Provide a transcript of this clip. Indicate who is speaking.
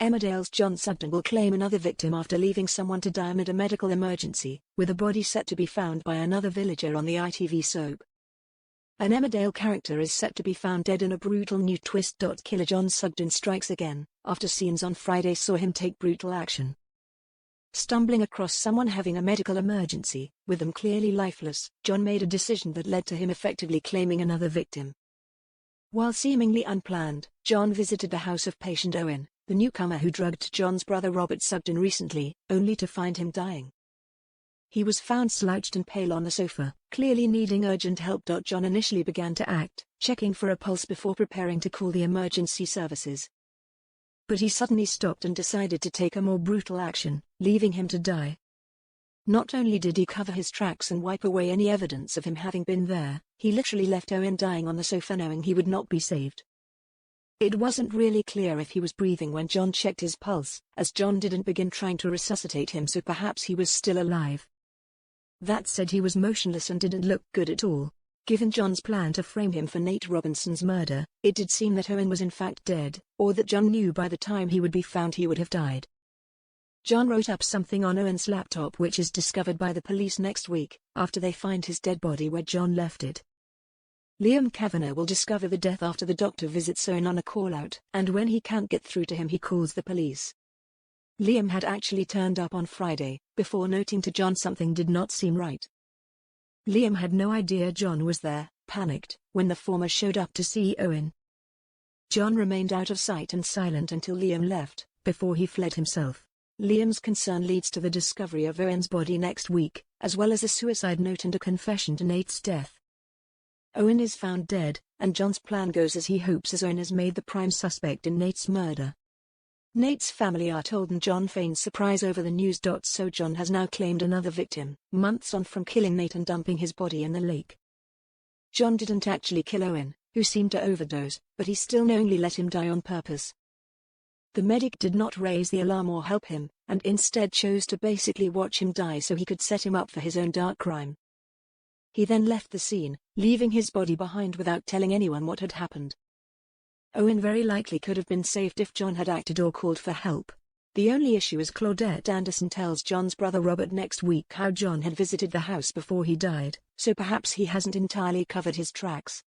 Speaker 1: Emmerdale's John Sugden will claim another victim after leaving someone to die amid a medical emergency, with a body set to be found by another villager on the ITV soap. An Emmerdale character is set to be found dead in a brutal new twist. Killer John Sugden strikes again, after scenes on Friday saw him take brutal action. Stumbling across someone having a medical emergency, with them clearly lifeless, John made a decision that led to him effectively claiming another victim. While seemingly unplanned, John visited the house of patient Owen, the newcomer who drugged John's brother Robert Sugden recently, only to find him dying. He was found slouched and pale on the sofa, clearly needing urgent help. John initially began to act, checking for a pulse before preparing to call the emergency services. But he suddenly stopped and decided to take a more brutal action, leaving him to die. Not only did he cover his tracks and wipe away any evidence of him having been there, he literally left Owen dying on the sofa knowing he would not be saved. It wasn't really clear if he was breathing when John checked his pulse, as John didn't begin trying to resuscitate him, so perhaps he was still alive. That said, he was motionless and didn't look good at all. Given John's plan to frame him for Nate Robinson's murder, it did seem that Owen was in fact dead, or that John knew by the time he would be found he would have died. John wrote up something on Owen's laptop which is discovered by the police next week, after they find his dead body where John left it. Liam Kavanagh will discover the death after the doctor visits Owen on a call-out, and when he can't get through to him he calls the police. Liam had actually turned up on Friday, before noting to John something did not seem right. Liam had no idea John was there, panicked, when the former showed up to see Owen. John remained out of sight and silent until Liam left, before he fled himself. Liam's concern leads to the discovery of Owen's body next week, as well as a suicide note and a confession to Nate's death. Owen is found dead, and John's plan goes as he hopes, as Owen is made the prime suspect in Nate's murder. Nate's family are told and John feigns surprise over the news. So John has now claimed another victim, months on from killing Nate and dumping his body in the lake. John didn't actually kill Owen, who seemed to overdose, but he still knowingly let him die on purpose. The medic did not raise the alarm or help him, and instead chose to basically watch him die so he could set him up for his own dark crime. He then left the scene, leaving his body behind without telling anyone what had happened. Owen very likely could have been saved if John had acted or called for help. The only issue is Claudette Anderson tells John's brother Robert next week how John had visited the house before he died, so perhaps he hasn't entirely covered his tracks.